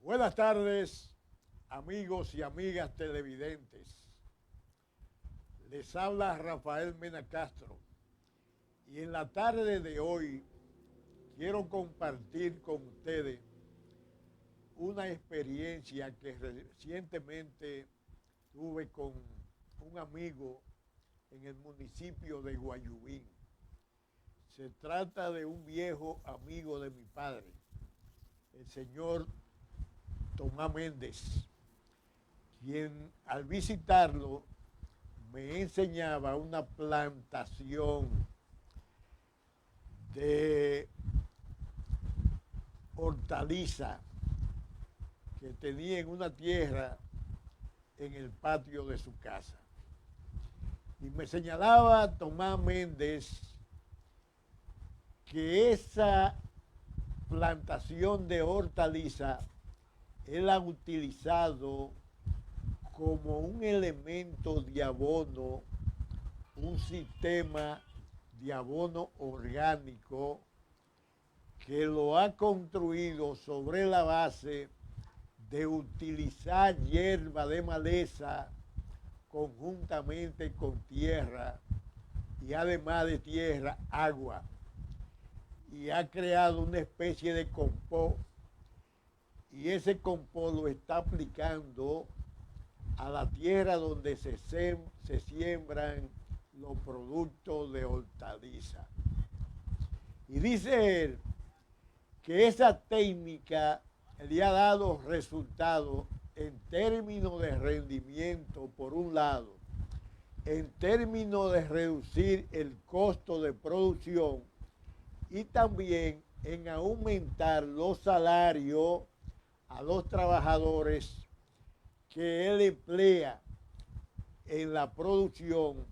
Buenas tardes, amigos y amigas televidentes. Les habla Rafael Mena Castro y en la tarde de hoy quiero compartir con ustedes una experiencia que recientemente tuve con un amigo en el municipio de Guayubín. Se trata de un viejo amigo de mi padre, el señor Tomás Méndez, quien al visitarlo me enseñaba una plantación de hortaliza que tenía en una tierra en el patio de su casa. Y me señalaba Tomás Méndez que esa plantación de hortaliza él ha utilizado como un elemento de abono, un sistema de abono orgánico que lo ha construido sobre la base de utilizar hierba de maleza conjuntamente con tierra y además de tierra, agua. Y ha creado una especie de compost y ese compost lo está aplicando a la tierra donde se siembran los productos de hortaliza. Y dice él que esa técnica le ha dado resultados en términos de rendimiento, por un lado, en términos de reducir el costo de producción y también en aumentar los salarios a los trabajadores que él emplea en la producción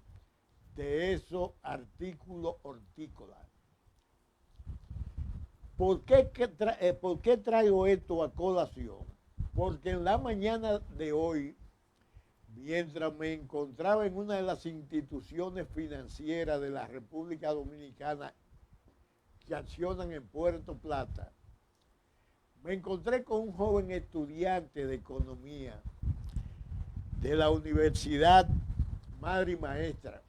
de esos artículos hortícolas. ¿Por qué traigo esto a colación? Porque en la mañana de hoy, mientras me encontraba en una de las instituciones financieras de la República Dominicana que accionan en Puerto Plata, me encontré con un joven estudiante de economía de la Universidad Madre y Maestra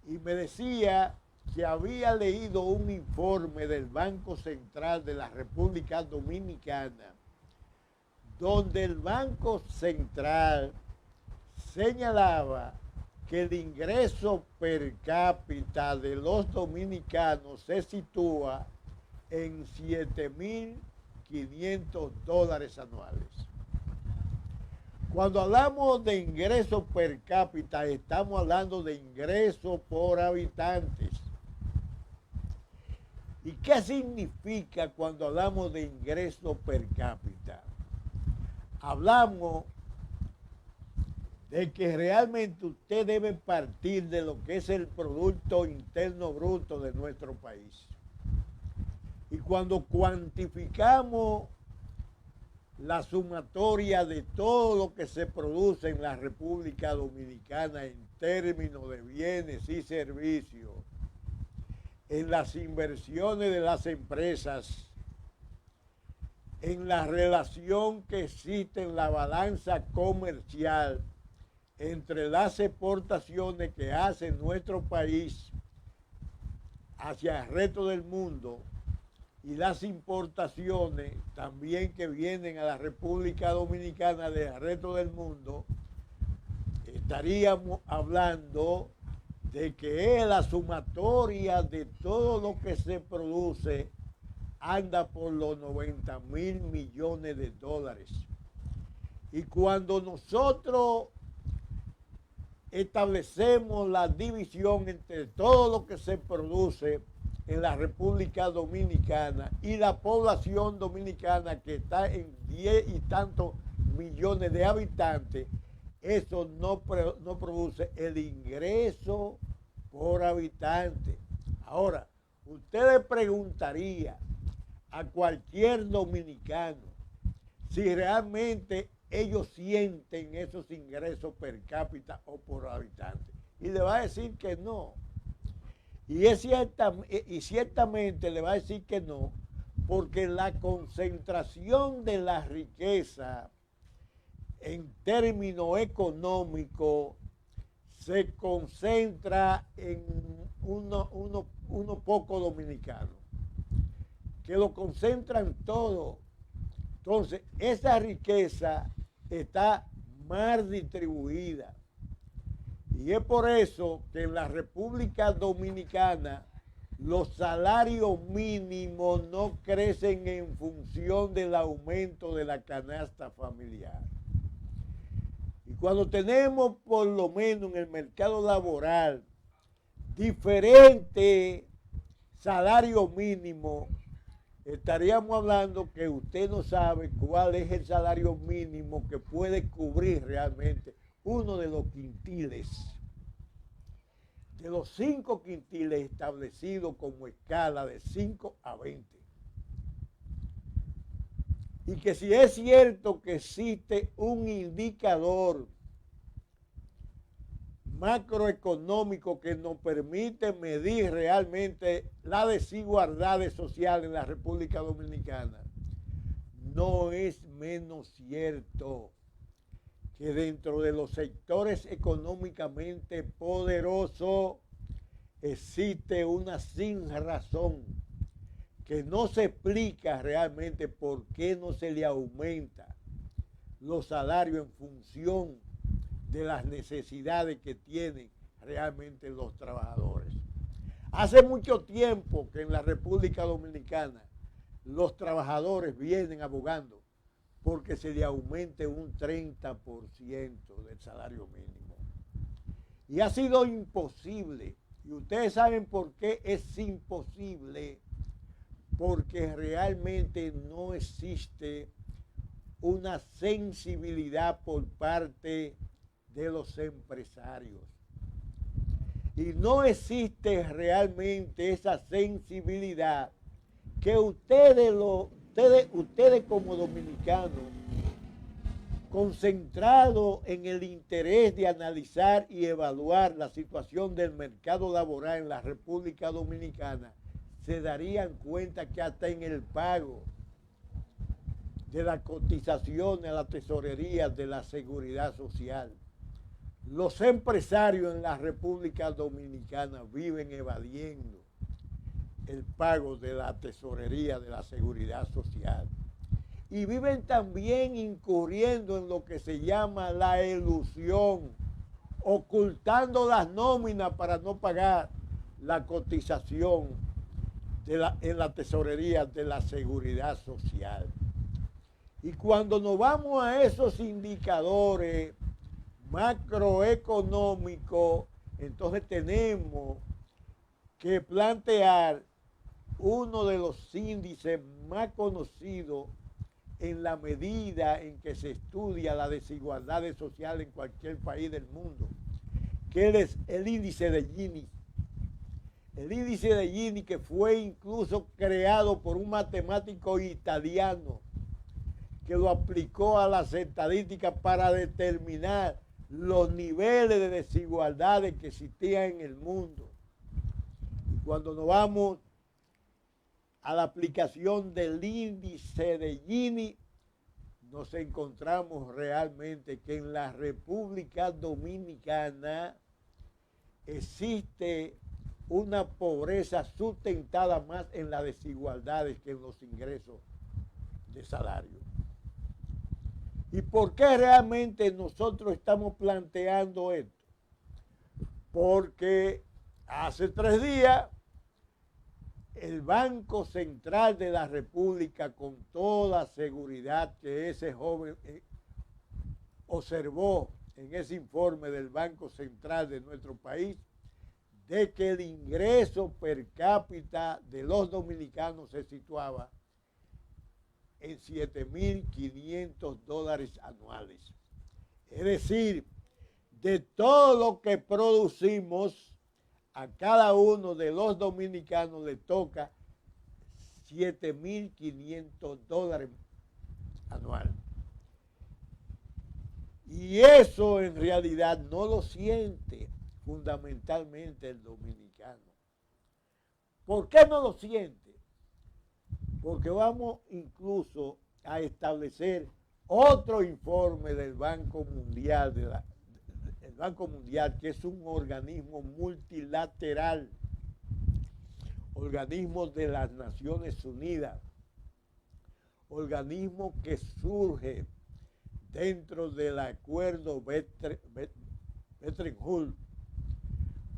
y me decía que había leído un informe del Banco Central de la República Dominicana donde el Banco Central señalaba que el ingreso per cápita de los dominicanos se sitúa en $7,500 anuales. Cuando hablamos de ingresos per cápita, estamos hablando de ingresos por habitantes. ¿Y qué significa cuando hablamos de ingresos per cápita? Hablamos de que realmente usted debe partir de lo que es el Producto Interno Bruto de nuestro país. Y cuando cuantificamos la sumatoria de todo lo que se produce en la República Dominicana en términos de bienes y servicios, en las inversiones de las empresas, en la relación que existe en la balanza comercial entre las exportaciones que hace nuestro país hacia el resto del mundo y las importaciones también que vienen a la República Dominicana del resto del mundo, estaríamos hablando de que es la sumatoria de todo lo que se produce anda por los 90,000 millones de dólares. Y cuando nosotros establecemos la división entre todo lo que se produce en la República Dominicana y la población dominicana que está en 10 y tantos millones de habitantes, eso no produce el ingreso por habitante. Ahora, usted le preguntaría a cualquier dominicano si realmente ellos sienten esos ingresos per cápita o por habitante. Y le va a decir que no. Y ciertamente le va a decir que no, porque la concentración de la riqueza en términos económicos se concentra en unos pocos dominicanos, que lo concentran todo. Entonces, esa riqueza está mal distribuida. Y es por eso que en la República Dominicana los salarios mínimos no crecen en función del aumento de la canasta familiar. Y cuando tenemos por lo menos en el mercado laboral diferentes salarios mínimos, estaríamos hablando que usted no sabe cuál es el salario mínimo que puede cubrir realmente uno de los quintiles, de los 5 quintiles establecidos como escala de 5 a 20. Y que si es cierto que existe un indicador macroeconómico que nos permite medir realmente la desigualdad social en la República Dominicana, no es menos cierto que dentro de los sectores económicamente poderosos existe una sin razón que no se explica realmente por qué no se le aumenta los salarios en función de las necesidades que tienen realmente los trabajadores. Hace mucho tiempo que en la República Dominicana los trabajadores vienen abogando porque se le aumente un 30% del salario mínimo. Y ha sido imposible. Y ustedes saben por qué es imposible. Porque realmente no existe una sensibilidad por parte de los empresarios. Y no existe realmente esa sensibilidad que ustedes como dominicanos, concentrados en el interés de analizar y evaluar la situación del mercado laboral en la República Dominicana, se darían cuenta que hasta en el pago de la cotización a la tesorería de la seguridad social, los empresarios en la República Dominicana viven evadiendo el pago de la tesorería de la seguridad social y viven también incurriendo en lo que se llama la elusión, ocultando las nóminas para no pagar la cotización en la tesorería de la seguridad social. Y cuando nos vamos a esos indicadores macroeconómicos, entonces tenemos que plantear uno de los índices más conocidos en la medida en que se estudia la desigualdad social en cualquier país del mundo, que es el índice de Gini. El índice de Gini, que fue incluso creado por un matemático italiano que lo aplicó a las estadísticas para determinar los niveles de desigualdades que existían en el mundo. Y cuando nos vamos a la aplicación del índice de Gini, nos encontramos realmente que en la República Dominicana existe una pobreza sustentada más en las desigualdades que en los ingresos de salario. ¿Y por qué realmente nosotros estamos planteando esto? Porque hace 3 días el Banco Central de la República, con toda seguridad que ese joven observó en ese informe del Banco Central de nuestro país, de que el ingreso per cápita de los dominicanos se situaba en $7.500 anuales. Es decir, de todo lo que producimos, a cada uno de los dominicanos le toca $7.500 anual. Y eso en realidad no lo siente fundamentalmente el dominicano. ¿Por qué no lo siente? porque vamos incluso a establecer otro informe del Banco Mundial, el Banco Mundial, que es un organismo multilateral, organismo de las Naciones Unidas, organismo que surge dentro del acuerdo Bretton Woods,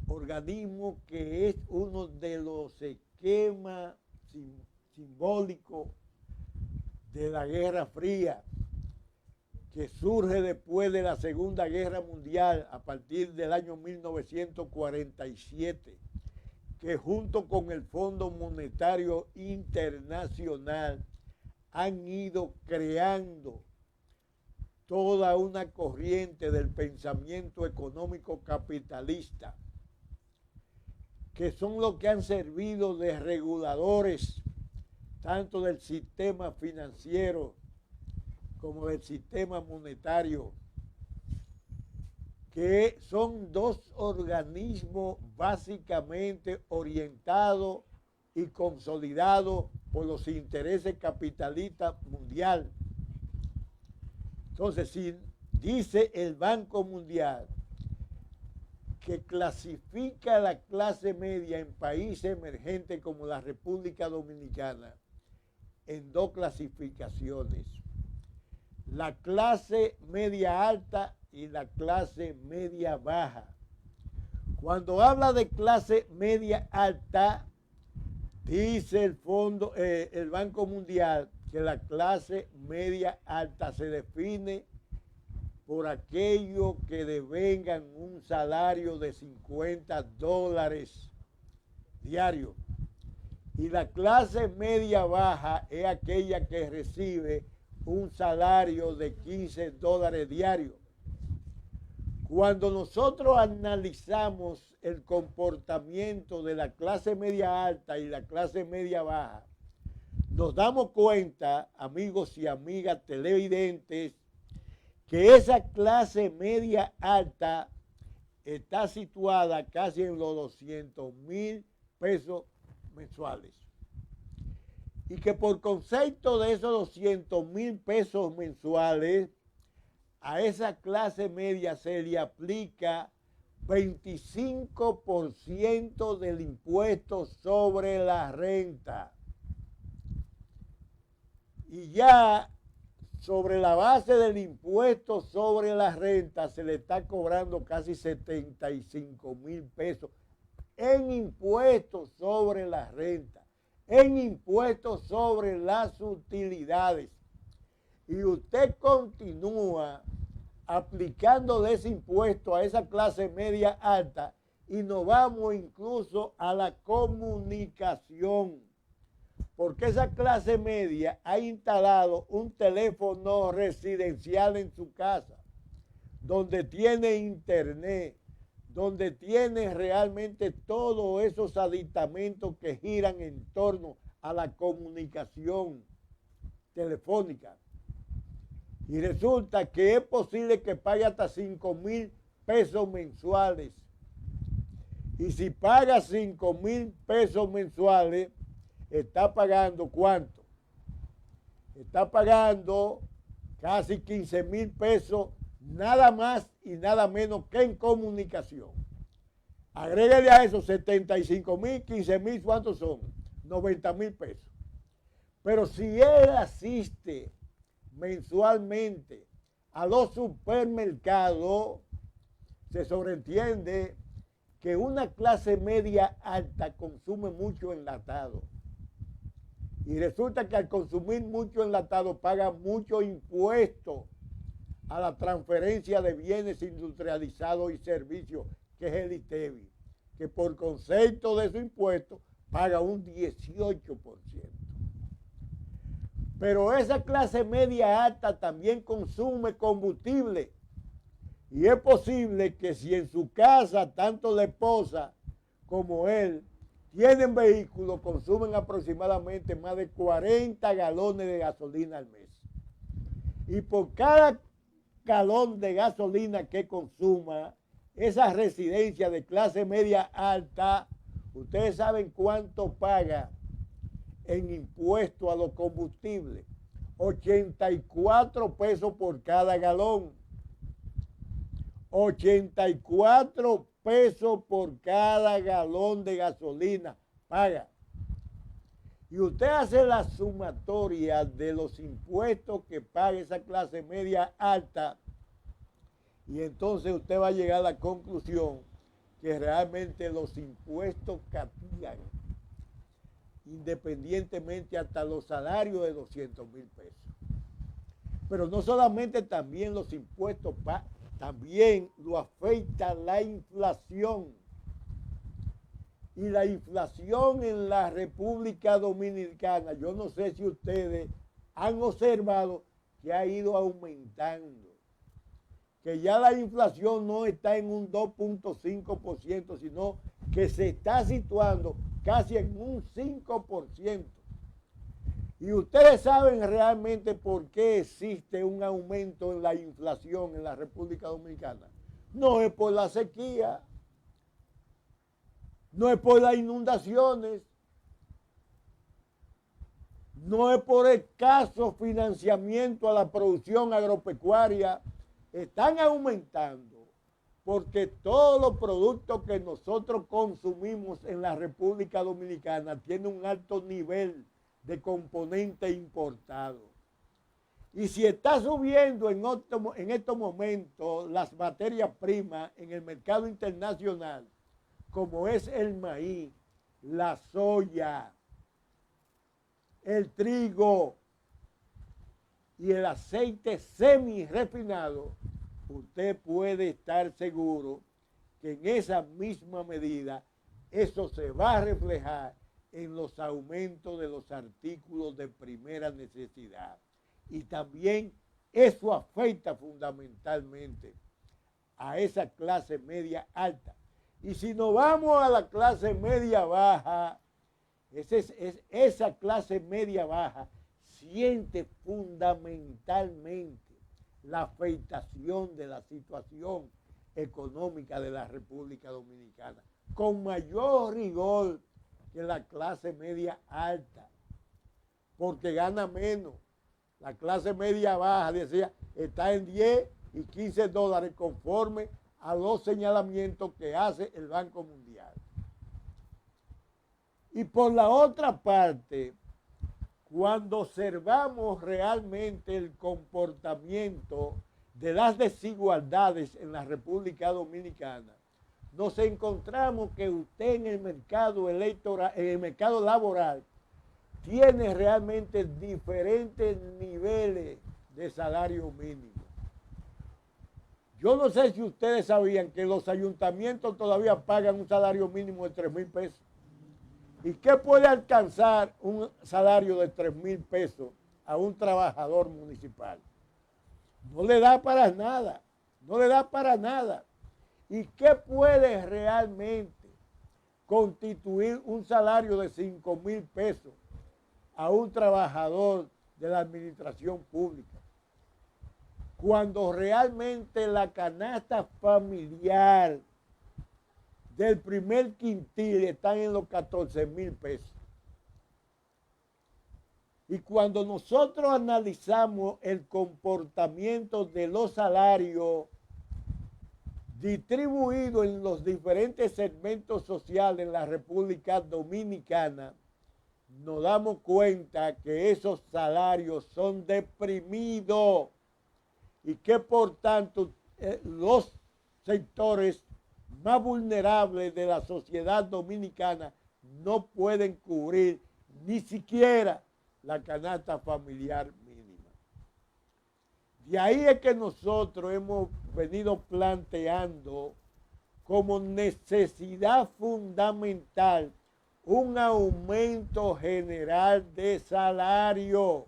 organismo que es uno de los esquemas simbólicos de la Guerra Fría, que surge después de la Segunda Guerra Mundial a partir del año 1947, que junto con el Fondo Monetario Internacional han ido creando toda una corriente del pensamiento económico capitalista, que son los que han servido de reguladores tanto del sistema financiero como del sistema monetario, que son dos organismos básicamente orientados y consolidados por los intereses capitalistas mundial. Entonces, si dice el Banco Mundial que clasifica a la clase media en países emergentes como la República Dominicana en dos clasificaciones: la clase media alta y la clase media baja. Cuando habla de clase media alta, dice el Banco Mundial que la clase media alta se define por aquellos que devengan un salario de $50 diarios. Y la clase media baja es aquella que recibe un salario de $15 diarios. Cuando nosotros analizamos el comportamiento de la clase media alta y la clase media baja, nos damos cuenta, amigos y amigas televidentes, que esa clase media alta está situada casi en los 200,000 pesos mensuales. Y que por concepto de esos 200,000 pesos mensuales, a esa clase media se le aplica 25% del impuesto sobre la renta. Y ya sobre la base del impuesto sobre la renta se le está cobrando casi 75,000 pesos en impuestos sobre la renta, en impuestos sobre las utilidades. Y usted continúa aplicando ese impuesto a esa clase media alta y nos vamos incluso a la comunicación, porque esa clase media ha instalado un teléfono residencial en su casa, donde tiene internet, donde tiene realmente todos esos aditamentos que giran en torno a la comunicación telefónica. Y resulta que es posible que pague hasta 5,000 pesos mensuales. Y si paga 5,000 pesos mensuales, está pagando ¿cuánto? Está pagando casi 15,000 pesos, nada más y nada menos que en comunicación. Agrégale a eso 75,000, 15,000, ¿cuántos son? 90,000 pesos. Pero si él asiste mensualmente a los supermercados, se sobreentiende que una clase media alta consume mucho enlatado. Y resulta que al consumir mucho enlatado paga mucho impuesto a la transferencia de bienes industrializados y servicios, que es el ITEVI, que por concepto de su impuesto paga un 18%. Pero esa clase media alta también consume combustible. Y es posible que si en su casa tanto la esposa como él tienen vehículos, consumen aproximadamente más de 40 galones de gasolina al mes. Y por cada galón de gasolina que consuma esa residencia de clase media alta, ustedes saben cuánto paga en impuesto a los combustibles. 84 pesos por cada galón. 84 pesos por cada galón de gasolina paga. Y usted hace la sumatoria de los impuestos que paga esa clase media alta y entonces usted va a llegar a la conclusión que realmente los impuestos castigan independientemente hasta los salarios de 200,000 pesos. Pero no solamente también los impuestos, también lo afecta la inflación. Y la inflación en la República Dominicana, yo no sé si ustedes han observado que ha ido aumentando. Que ya la inflación no está en un 2.5%, sino que se está situando casi en un 5%. Y ustedes saben realmente por qué existe un aumento en la inflación en la República Dominicana. No es por la sequía, no es por las inundaciones, no es por escaso financiamiento a la producción agropecuaria. Están aumentando porque todos los productos que nosotros consumimos en la República Dominicana tienen un alto nivel de componentes importados. Y si está subiendo en estos momentos las materias primas en el mercado internacional, como es el maíz, la soya, el trigo y el aceite semi refinado, usted puede estar seguro que en esa misma medida eso se va a reflejar en los aumentos de los artículos de primera necesidad. Y también eso afecta fundamentalmente a esa clase media alta. Y si nos vamos a la clase media baja, esa clase media baja siente fundamentalmente la afectación de la situación económica de la República Dominicana, con mayor rigor que la clase media alta, porque gana menos. La clase media baja, decía, está en 10 y 15 dólares conforme a los señalamientos que hace el Banco Mundial. Y por la otra parte, cuando observamos realmente el comportamiento de las desigualdades en la República Dominicana, nos encontramos que usted en el mercado electoral, en el mercado laboral, tiene realmente diferentes niveles de salario mínimo. Yo no sé si ustedes sabían que los ayuntamientos todavía pagan un salario mínimo de 3,000 pesos. ¿Y qué puede alcanzar un salario de 3,000 pesos a un trabajador municipal? No le da para nada, no le da para nada. ¿Y qué puede realmente constituir un salario de 5,000 pesos a un trabajador de la administración pública? Cuando realmente la canasta familiar del primer quintil están en los 14,000 pesos. Y cuando nosotros analizamos el comportamiento de los salarios distribuidos en los diferentes segmentos sociales en la República Dominicana, nos damos cuenta que esos salarios son deprimidos y que por tanto los sectores más vulnerables de la sociedad dominicana no pueden cubrir ni siquiera la canasta familiar mínima. De ahí es que nosotros hemos venido planteando como necesidad fundamental un aumento general de salario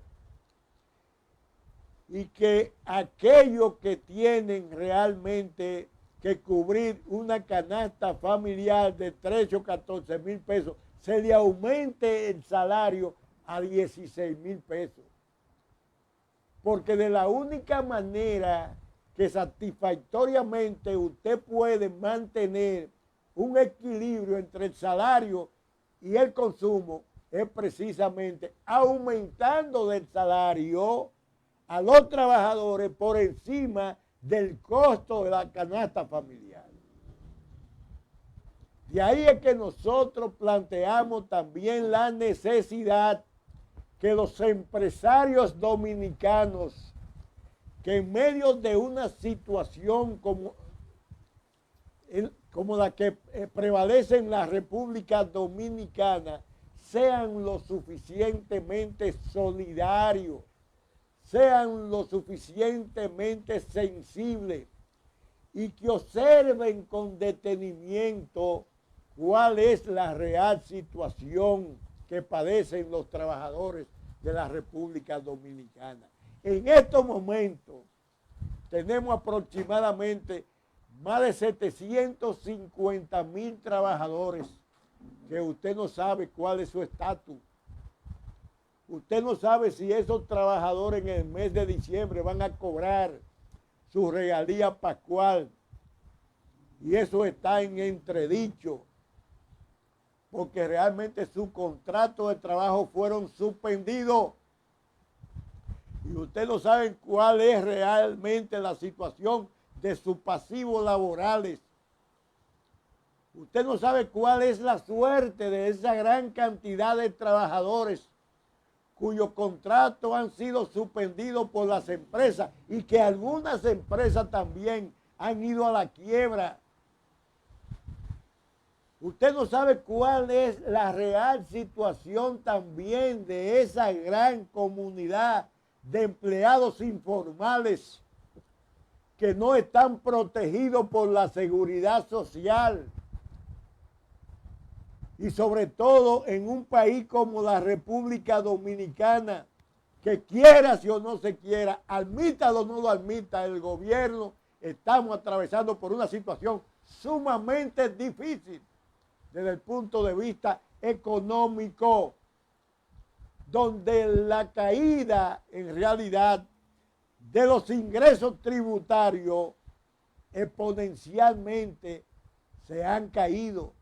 y que aquellos que tienen realmente que cubrir una canasta familiar de 13 o 14,000 pesos, se le aumente el salario a 16,000 pesos. Porque de la única manera que satisfactoriamente usted puede mantener un equilibrio entre el salario y el consumo es precisamente aumentando del salario a los trabajadores por encima del costo de la canasta familiar. De ahí es que nosotros planteamos también la necesidad que los empresarios dominicanos, que en medio de una situación como la que prevalece en la República Dominicana, sean lo suficientemente solidarios, sean lo suficientemente sensibles y que observen con detenimiento cuál es la real situación que padecen los trabajadores de la República Dominicana. En estos momentos tenemos aproximadamente más de 750,000 trabajadores que usted no sabe cuál es su estatus. Usted no sabe si esos trabajadores en el mes de diciembre van a cobrar su regalía pascual. Y eso está en entredicho, porque realmente sus contratos de trabajo fueron suspendidos. Y usted no sabe cuál es realmente la situación de sus pasivos laborales. Usted no sabe cuál es la suerte de esa gran cantidad de trabajadores cuyos contratos han sido suspendidos por las empresas y que algunas empresas también han ido a la quiebra. Usted no sabe cuál es la real situación también de esa gran comunidad de empleados informales que no están protegidos por la seguridad social. Y sobre todo en un país como la República Dominicana, que quiera si o no se quiera, admítalo o no lo admita el gobierno, estamos atravesando por una situación sumamente difícil desde el punto de vista económico, donde la caída en realidad de los ingresos tributarios exponencialmente se han caído.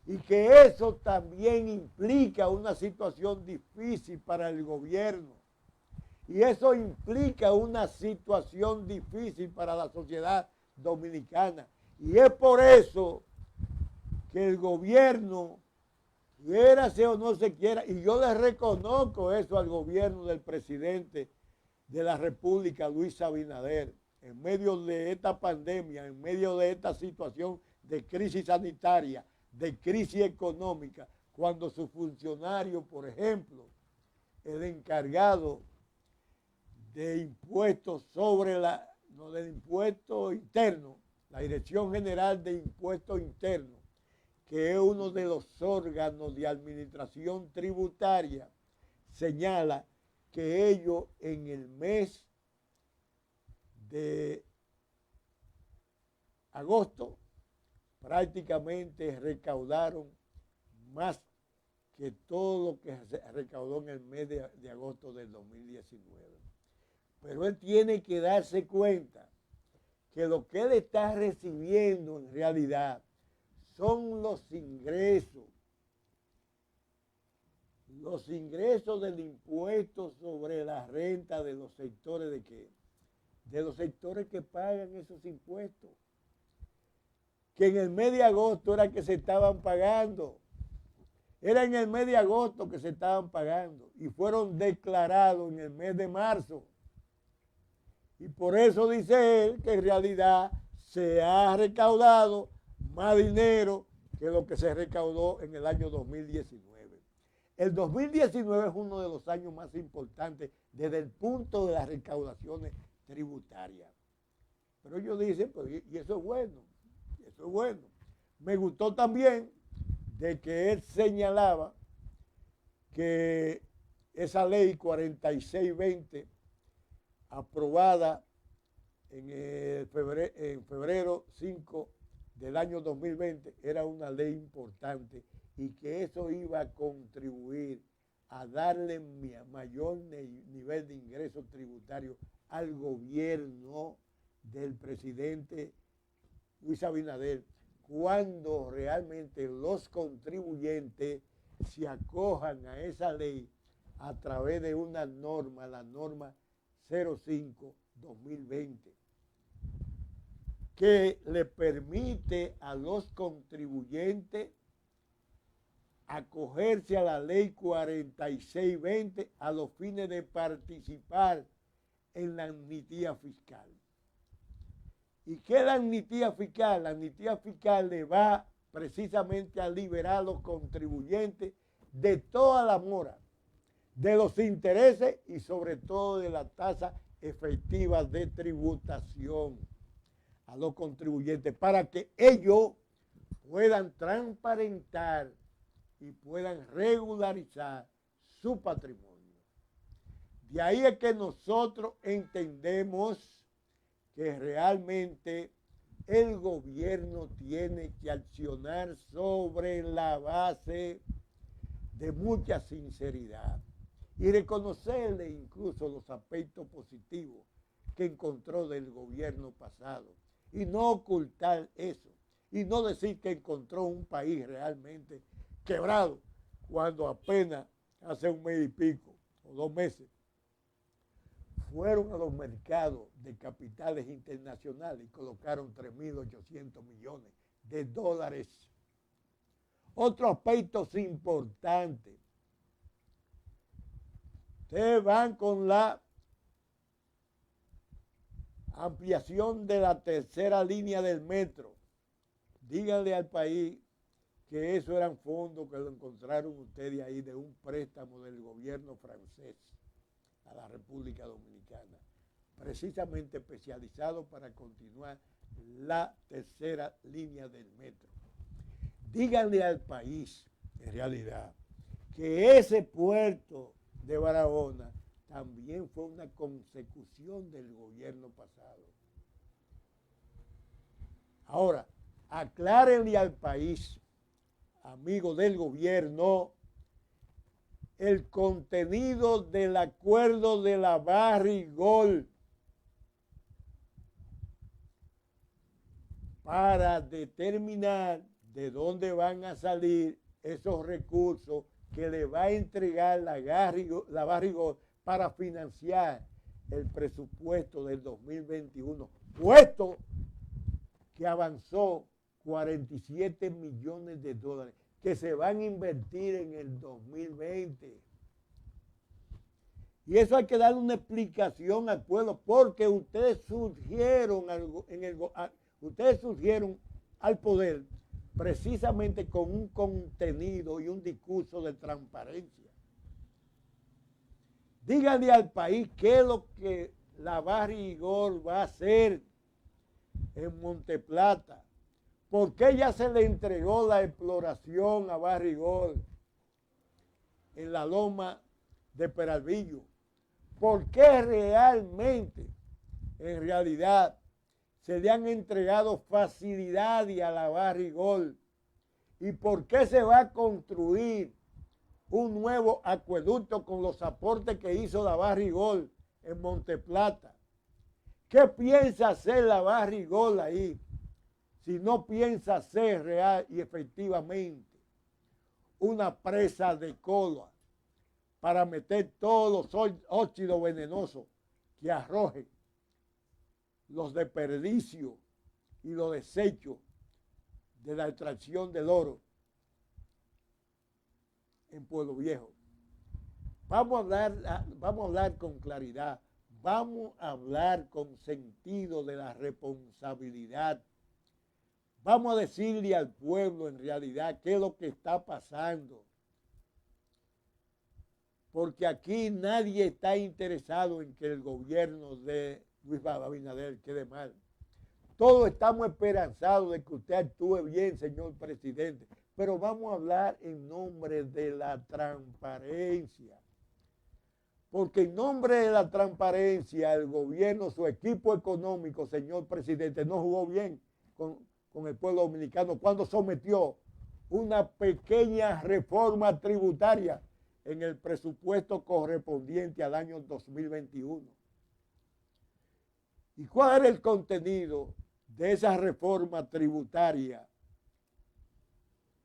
Y que eso también implica una situación difícil para el gobierno. Y eso implica una situación difícil para la sociedad dominicana. Y es por eso que el gobierno, quiera o no se quiera, y yo le reconozco eso al gobierno del presidente de la República, Luis Abinader, en medio de esta pandemia, en medio de esta situación de crisis sanitaria, de crisis económica, cuando su funcionario, por ejemplo, el encargado de impuestos del impuesto interno, la Dirección General de Impuestos Internos, que es uno de los órganos de administración tributaria, señala que ellos en el mes de agosto prácticamente recaudaron más que todo lo que se recaudó en el mes de agosto del 2019. Pero él tiene que darse cuenta que lo que él está recibiendo en realidad son los ingresos del impuesto sobre la renta de los sectores de qué, de los sectores que pagan esos impuestos, que en el mes de agosto era que se estaban pagando, era en el mes de agosto que se estaban pagando y fueron declarados en el mes de marzo. Y por eso dice él que en realidad se ha recaudado más dinero que lo que se recaudó en el año 2019. El 2019 es uno de los años más importantes desde el punto de las recaudaciones tributarias. Pero ellos dicen, pues, y eso es bueno, eso es bueno. Me gustó también de que él señalaba que esa ley 4620, aprobada en febrero 5 del año 2020, era una ley importante y que eso iba a contribuir a darle mayor nivel de ingresos tributarios al gobierno del presidente Luis Abinader, cuando realmente los contribuyentes se acojan a esa ley a través de una norma, la norma 05-2020, que le permite a los contribuyentes acogerse a la ley 4620 a los fines de participar en la amnistía fiscal. ¿Y qué es la amnistía fiscal? La amnistía fiscal le va precisamente a liberar a los contribuyentes de toda la mora, de los intereses y sobre todo de la tasa efectiva de tributación a los contribuyentes para que ellos puedan transparentar y puedan regularizar su patrimonio. De ahí es que nosotros entendemos que realmente el gobierno tiene que accionar sobre la base de mucha sinceridad y reconocerle incluso los aspectos positivos que encontró del gobierno pasado y no ocultar eso y no decir que encontró un país realmente quebrado cuando apenas hace un mes y pico o 2 meses fueron a los mercados de capitales internacionales y colocaron 3.800 millones de dólares. Otro aspecto importante. Ustedes van con la ampliación de la tercera línea del metro. Díganle al país que eso eran fondos que lo encontraron ustedes ahí de un préstamo del gobierno francés a la República Dominicana, precisamente especializado para continuar la tercera línea del metro. Díganle al país, en realidad, que ese puerto de Barahona también fue una consecución del gobierno pasado. Ahora, aclárenle al país, amigos del gobierno, el contenido del acuerdo de la Barrigol para determinar de dónde van a salir esos recursos que le va a entregar la Barrigol para financiar el presupuesto del 2021, puesto que avanzó 47 millones de dólares que se van a invertir en el 2020. Y eso hay que darle una explicación al pueblo, porque ustedes surgieron al poder precisamente con un contenido y un discurso de transparencia. Díganle al país qué es lo que la Barrigol va a hacer en Monteplata. ¿Por qué ya se le entregó la exploración a Barrigol en la loma de Peralvillo? ¿Por qué realmente, en realidad, se le han entregado facilidades a la Barrigol? ¿Y por qué se va a construir un nuevo acueducto con los aportes que hizo la Barrigol en Monteplata? ¿Qué piensa hacer la Barrigol ahí si no piensa ser real y efectivamente una presa de cola para meter todos los óxidos venenosos que arrojen los desperdicios y los desechos de la extracción del oro en Pueblo Viejo? Vamos a hablar con claridad, vamos a hablar con sentido de la responsabilidad. Vamos a decirle al pueblo en realidad qué es lo que está pasando. Porque aquí nadie está interesado en que el gobierno de Luis Abinader quede mal. Todos estamos esperanzados de que usted actúe bien, señor presidente. Pero vamos a hablar en nombre de la transparencia. Porque en nombre de la transparencia, el gobierno, su equipo económico, señor presidente, no jugó bien con el pueblo dominicano cuando sometió una pequeña reforma tributaria en el presupuesto correspondiente al año 2021. ¿Y cuál era el contenido de esa reforma tributaria?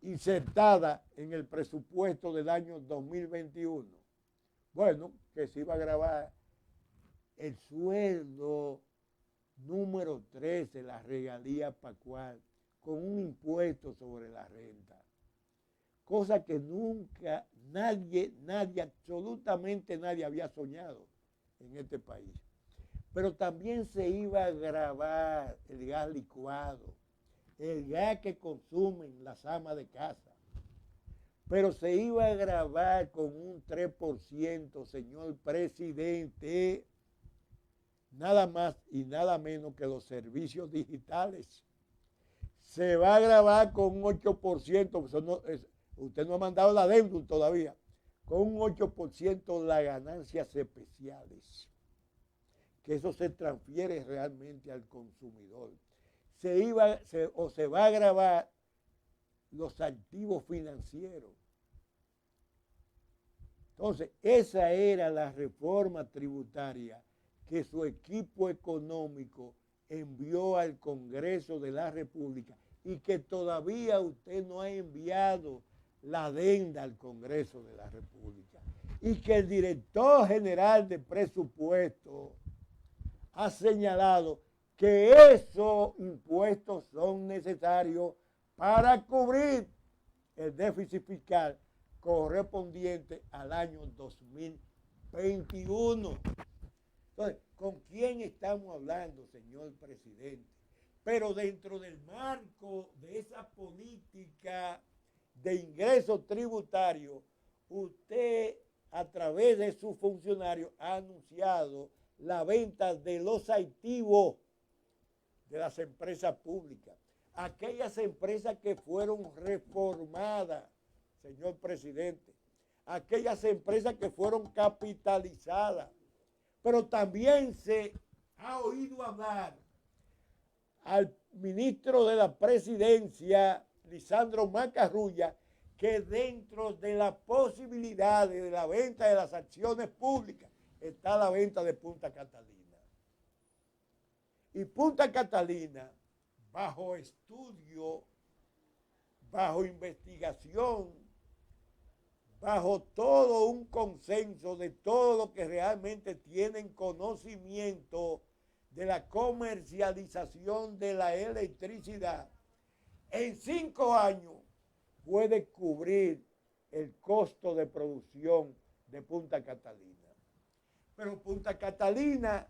insertada en el presupuesto del año 2021. Bueno, que se iba a grabar el sueldo número 13, la regalía pascual, con un impuesto sobre la renta. Cosa que nunca nadie, absolutamente nadie había soñado en este país. Pero también se iba a grabar el gas licuado, el gas que consumen las amas de casa. Pero se iba a grabar con un 3%, señor presidente, nada más y nada menos que los servicios digitales. Se va a grabar con un 8%, usted no ha mandado la deuda todavía, con un 8% las ganancias especiales, que eso se transfiere realmente al consumidor. Se va a grabar los activos financieros. Entonces, esa era la reforma tributaria que su equipo económico envió al Congreso de la República y que todavía usted no ha enviado la adenda al Congreso de la República. Y que el director general de presupuesto ha señalado que esos impuestos son necesarios para cubrir el déficit fiscal correspondiente al año 2021. Entonces, ¿con quién estamos hablando, señor presidente? Pero dentro del marco de esa política de ingresos tributarios, usted a través de sus funcionarios ha anunciado la venta de los activos de las empresas públicas. Aquellas empresas que fueron reformadas, señor presidente. Aquellas empresas que fueron capitalizadas. Pero también se ha oído hablar al ministro de la Presidencia, Lisandro Macarrulla, que dentro de las posibilidades de la venta de las acciones públicas está la venta de Punta Catalina. Y Punta Catalina, bajo estudio, bajo investigación, bajo todo un consenso de todos los que realmente tienen conocimiento de la comercialización de la electricidad, en 5 años puede cubrir el costo de producción de Punta Catalina. Pero Punta Catalina,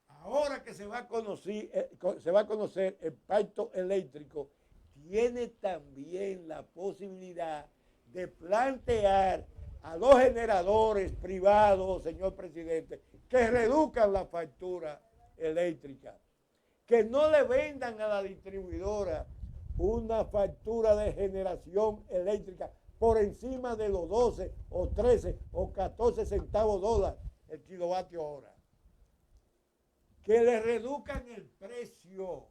ahora que se va a conocer el pacto eléctrico, tiene también la posibilidad de plantear a los generadores privados, señor presidente, que reduzcan la factura eléctrica, que no le vendan a la distribuidora una factura de generación eléctrica por encima de los 12 o 13 o 14 centavos dólares el kilovatio hora. Que le reduzcan el precio,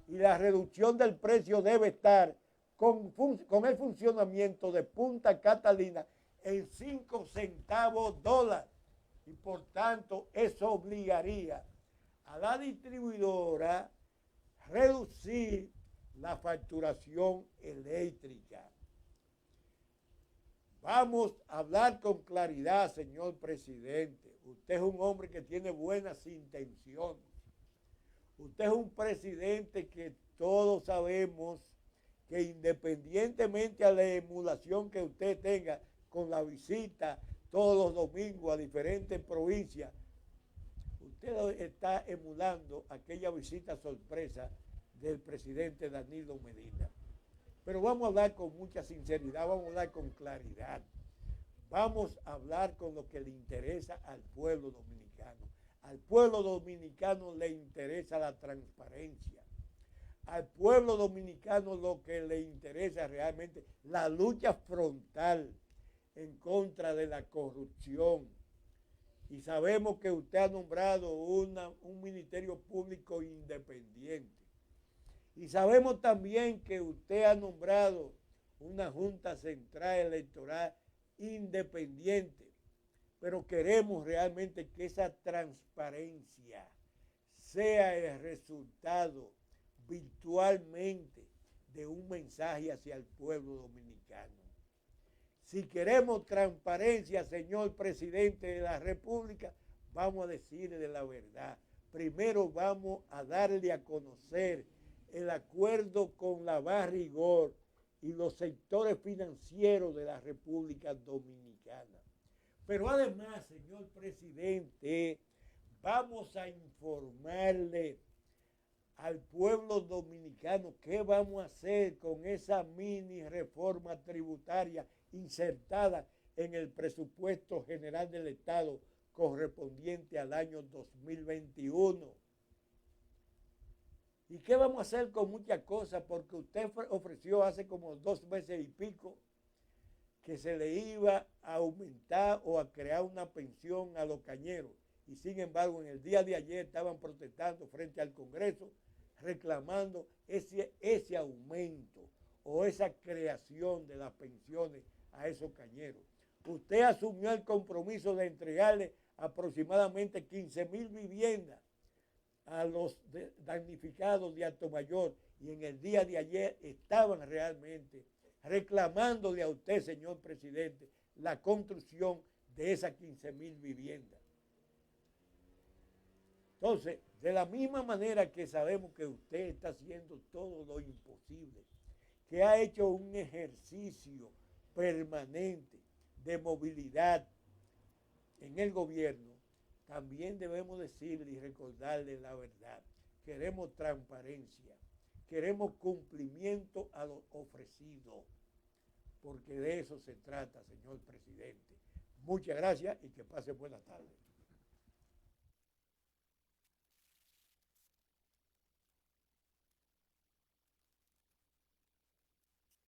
y la reducción del precio debe estar con el funcionamiento de Punta Catalina en 5 centavos dólares. Y por tanto, eso obligaría a la distribuidora a reducir la facturación eléctrica. Vamos a hablar con claridad, señor presidente. Usted es un hombre que tiene buenas intenciones. Usted es un presidente que todos sabemos que independientemente a la emulación que usted tenga con la visita todos los domingos a diferentes provincias, usted está emulando aquella visita sorpresa del presidente Danilo Medina. Pero vamos a hablar con mucha sinceridad, vamos a hablar con claridad. Vamos a hablar con lo que le interesa al pueblo dominicano. Al pueblo dominicano le interesa la transparencia. Al pueblo dominicano lo que le interesa realmente la lucha frontal en contra de la corrupción. Y sabemos que usted ha nombrado un ministerio público independiente. Y sabemos también que usted ha nombrado una Junta Central Electoral independiente. Pero queremos realmente que esa transparencia sea el resultado virtualmente de un mensaje hacia el pueblo dominicano. Si queremos transparencia, señor presidente de la República, vamos a decirle la verdad. Primero vamos a darle a conocer el acuerdo con la Barrigor y los sectores financieros de la República Dominicana. Pero además, señor presidente, vamos a informarle al pueblo dominicano qué vamos a hacer con esa mini reforma tributaria insertada en el presupuesto general del Estado correspondiente al año 2021. ¿Y qué vamos a hacer con muchas cosas? Porque usted ofreció hace como 2 meses y pico que se le iba a aumentar o a crear una pensión a los cañeros. Y sin embargo, en el día de ayer estaban protestando frente al Congreso, reclamando ese aumento o esa creación de las pensiones a esos cañeros. Usted asumió el compromiso de entregarle aproximadamente 15,000 viviendas a los damnificados de Altomayor, y en el día de ayer estaban realmente reclamándole a usted, señor presidente, la construcción de esas 15,000 viviendas. Entonces, de la misma manera que sabemos que usted está haciendo todo lo imposible, que ha hecho un ejercicio permanente de movilidad en el gobierno, también debemos decirle y recordarle la verdad. Queremos transparencia, queremos cumplimiento a lo ofrecido, porque de eso se trata, señor presidente. Muchas gracias y que pase buenas tardes.